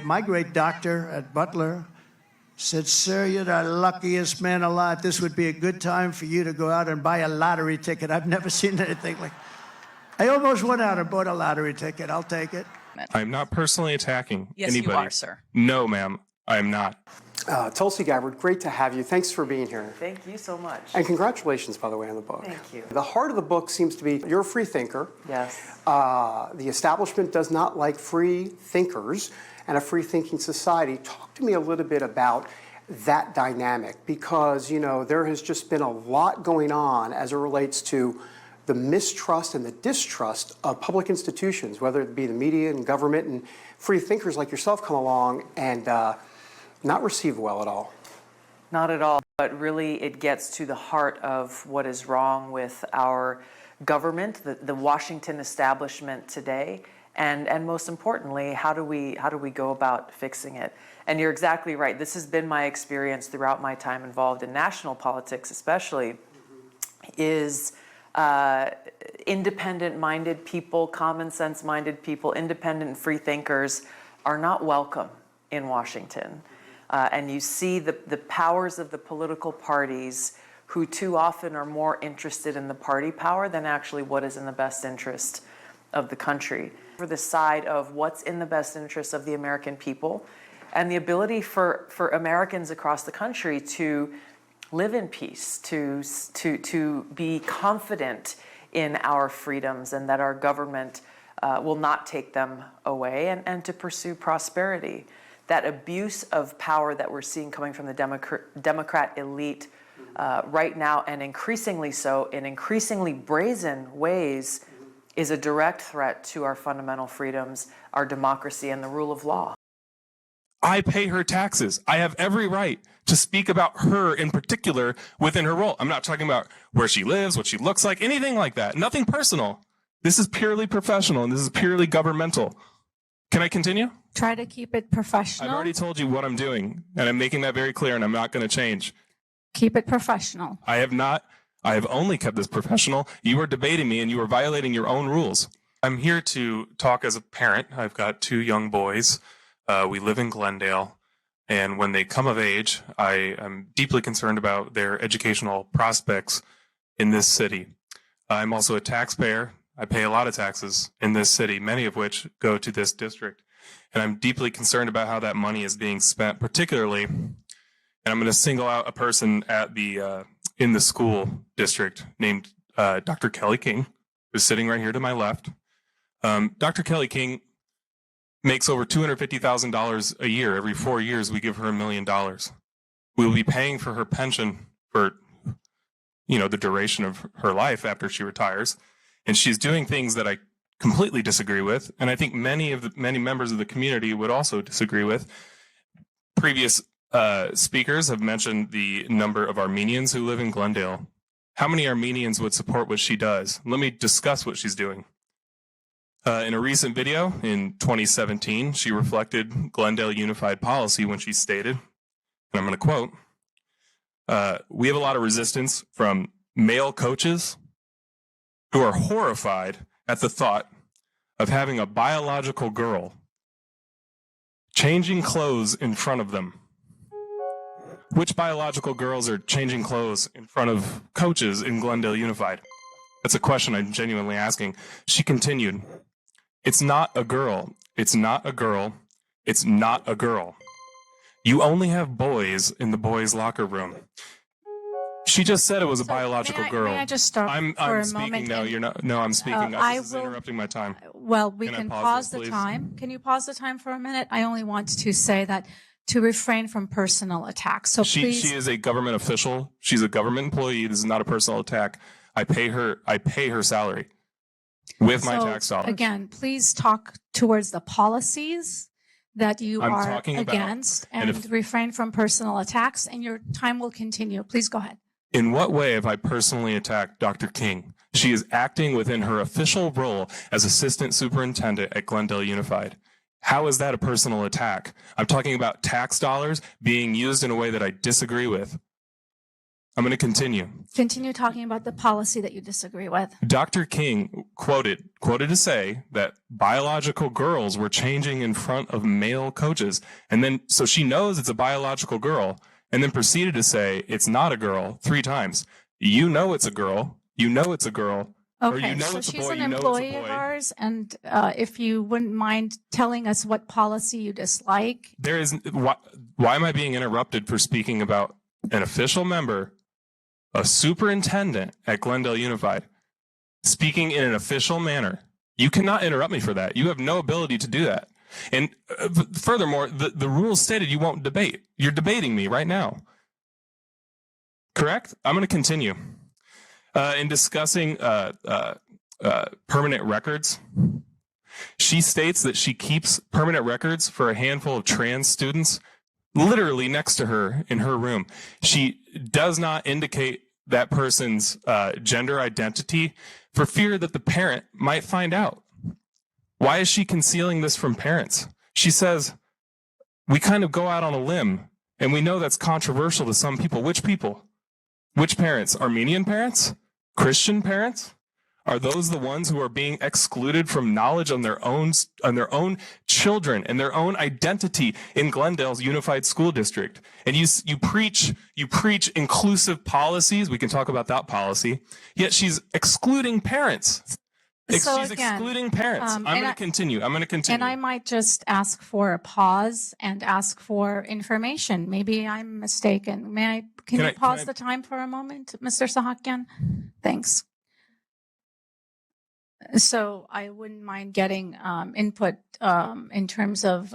My great doctor at Butler said, "Sir, you're the luckiest man alive. This would be a good time for you to go out and buy a lottery ticket." I've never seen anything like. I almost went out and bought a lottery ticket. I'll take it. I'm not personally attacking anybody. Yes, you are, sir. No, ma'am, I am not. Tulsi Gabbard, great to have you. Thanks for being here. Thank you so much. And congratulations, by the way, on the book. Thank you. The heart of the book seems to be you're a free thinker. Yes. The establishment does not like free thinkers and a free thinking society. Talk to me a little bit about that dynamic, because, you know, there has just been a lot going on as it relates to the mistrust and the distrust of public institutions, whether it be the media and government, and free thinkers like yourself come along and not received well at all. Not at all, but really it gets to the heart of what is wrong with our government, the Washington establishment today, and most importantly, how do we go about fixing it? And you're exactly right. This has been my experience throughout my time involved in national politics, especially, is independent-minded people, common sense-minded people, independent free thinkers are not welcome in Washington. And you see the powers of the political parties who too often are more interested in the party power than actually what is in the best interest of the country. For the side of what's in the best interest of the American people and the ability for Americans across the country to live in peace, to be confident in our freedoms and that our government will not take them away, and to pursue prosperity. That abuse of power that we're seeing coming from the Democrat elite right now, and increasingly so in increasingly brazen ways, is a direct threat to our fundamental freedoms, our democracy, and the rule of law. I pay her taxes. I have every right to speak about her in particular within her role. I'm not talking about where she lives, what she looks like, anything like that. Nothing personal. This is purely professional, and this is purely governmental. Can I continue? Try to keep it professional. I've already told you what I'm doing, and I'm making that very clear, and I'm not going to change. Keep it professional. I have not. I have only kept this professional. You are debating me, and you are violating your own rules. I'm here to talk as a parent. I've got 2 young boys. We live in Glendale, and when they come of age, I am deeply concerned about their educational prospects in this city. I'm also a taxpayer. I pay a lot of taxes in this city, many of which go to this district. And I'm deeply concerned about how that money is being spent, particularly, and I'm going to single out a person at the in the school district named Dr. Kelly King, who's sitting right here to my left. Dr. Kelly King makes over $250,000 a year. Every 4 years, we give her $1 million. We will be paying for her pension for, the duration of her life after she retires. And she's doing things that I completely disagree with, and I think many members of the community would also disagree with. Previous speakers have mentioned the number of Armenians who live in Glendale. How many Armenians would support what she does? Let me discuss what she's doing. In a recent video in 2017, she reflected Glendale Unified Policy when she stated, and I'm going to quote, "We have a lot of resistance from male coaches who are horrified at the thought of having a biological girl changing clothes in front of them." Which biological girls are changing clothes in front of coaches in Glendale Unified? That's a question I'm genuinely asking. She continued, "It's not a girl. It's not a girl. It's not a girl. You only have boys in the boys' locker room." She just said it was a biological girl. May I just stop I'm for a speaking moment? now. You're not. No, I'm speaking. This is will- interrupting my time. Well, we Can I can pause pause this, the please? time. Can you pause the time for a minute? I only want to say that to refrain from personal attacks. So She please. is a government official. She's a government employee. This is not a personal attack. I pay her salary with my tax dollars. Again, please talk towards the policies that you I'm are talking about- against, and and refrain from personal attacks, and your time will continue. Please go ahead. In what way have I personally attacked Dr. King? She is acting within her official role as assistant superintendent at Glendale Unified. How is that a personal attack? I'm talking about tax dollars being used in a way that I disagree with. I'm going to continue. Continue talking about the policy that you disagree with. Dr. King quoted to say that biological girls were changing in front of male coaches. And then, so she knows it's a biological girl, and then proceeded to say it's not a girl 3 times. You know it's a girl. You know it's a girl. Or Okay, you know so it's a she's boy. an You know it's employee a of boy. ours, and if you wouldn't mind telling us what policy you dislike. There is why am I being interrupted for speaking about an official member, a superintendent at Glendale Unified, speaking in an official manner? You cannot interrupt me for that. You have no ability to do that. And furthermore, the rules stated you won't debate. You're debating me right now. Correct? I'm going to continue. In discussing permanent records, she states that she keeps permanent records for a handful of trans students literally next to her in her room. She does not indicate that person's gender identity for fear that the parent might find out. Why is she concealing this from parents? She says, we kind of go out on a limb, and we know that's controversial to some people. Which people? Which parents? Armenian parents? Christian parents? Are those the ones who are being excluded from knowledge on their own children and their own identity in Glendale's Unified School District? And you preach inclusive policies. We can talk about that policy. Yet she's excluding parents. So She's again, excluding parents. I'm going to continue. And I might just ask for a pause and ask for information. Maybe I'm mistaken. Can you pause the time for a moment, Mr. Sahakian? Thanks. So I wouldn't mind getting input in terms of,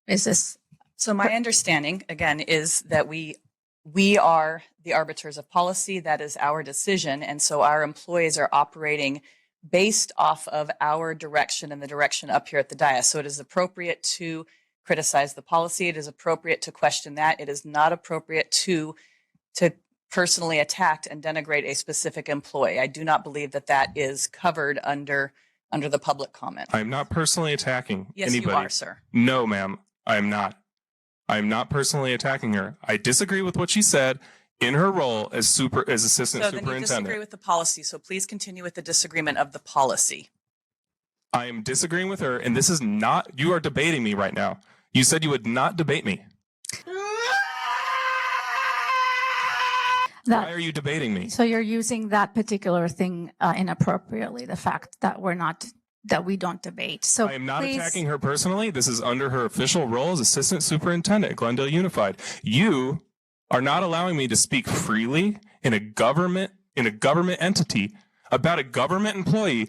is this? So my understanding, again, is that we are the arbiters of policy. That is our decision. And so our employees are operating based off of our direction and the direction up here at the dais. So it is appropriate to criticize the policy. It is appropriate to question that. It is not appropriate to personally attack and denigrate a specific employee. I do not believe that that is covered under the public comment. I'm not personally attacking Yes, anybody. you are, sir. No, ma'am, I am not. I am not personally attacking her. I disagree with what she said in her role as assistant So then you disagree superintendent. with the policy. So please continue with the disagreement of the policy. I am disagreeing with her, and this is not, you are debating me right now. You said you would not debate me. Why are you debating me? So you're using that particular thing inappropriately, the fact that we don't debate. So I am not please, attacking her personally. This is under her official role as assistant superintendent at Glendale Unified. You are not allowing me to speak freely in a government entity about a government employee.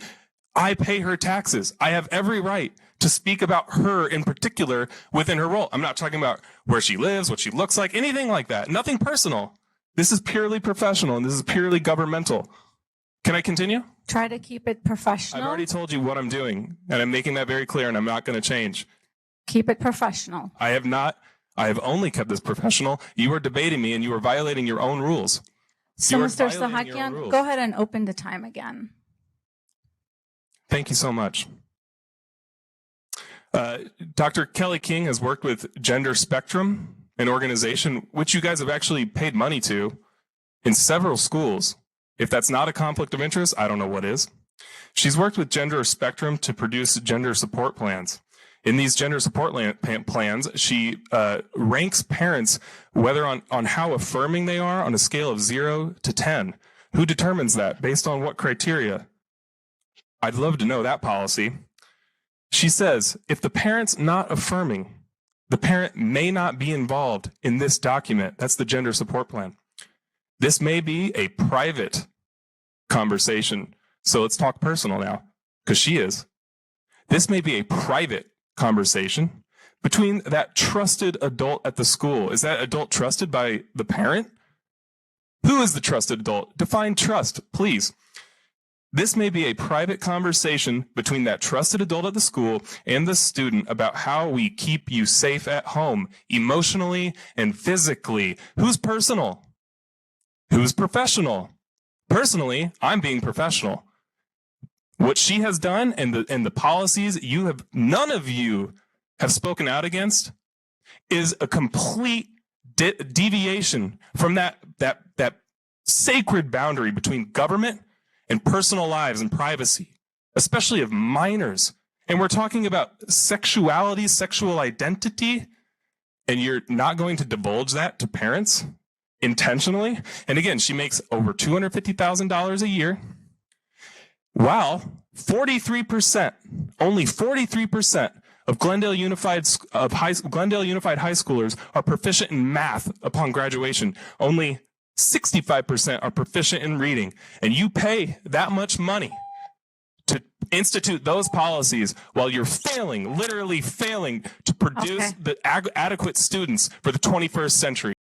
I pay her taxes. I have every right to speak about her in particular within her role. I'm not talking about where she lives, what she looks like, anything like that. Nothing personal. This is purely professional, and this is purely governmental. Can I continue? try to keep it professional. I've already told you what I'm doing, and I'm making that very clear, and I'm not going to change. Keep it professional. I have not. I have only kept this professional. You were debating me, and you were violating your own rules. So, You are Mr. violating your own Sahakian, rules. go ahead and open the time again. Thank you so much. Dr. Kelly King has worked with Gender Spectrum, an organization which you guys have actually paid money to in several schools. If that's not a conflict of interest, I don't know what is. She's worked with Gender Spectrum to produce gender support plans. In these gender support plans, she ranks parents whether on how affirming they are on a scale of 0 to 10. Who determines that? Based on what criteria? I'd love to know that policy. She says, if the parent's not affirming, the parent may not be involved in this document. That's the gender support plan. This may be a private conversation. So let's talk personal now, because she is. This may be a private conversation between that trusted adult at the school. Is that adult trusted by the parent? Who is the trusted adult? Define trust, please. This may be a private conversation between that trusted adult at the school and the student about how we keep you safe at home, emotionally and physically. Who's personal? Who's professional? Personally, I'm being professional. What she has done and the policies none of you have spoken out against is a complete deviation from that sacred boundary between government and personal lives and privacy, especially of minors. And we're talking about sexuality, sexual identity, and you're not going to divulge that to parents intentionally. And again, she makes over $250,000 a year. While 43%, only 43% of Glendale Unified High Schoolers are proficient in math upon graduation. Only 65% are proficient in reading. And you pay that much money to institute those policies while you're failing, literally failing, to produce Okay. the adequate students for the 21st century.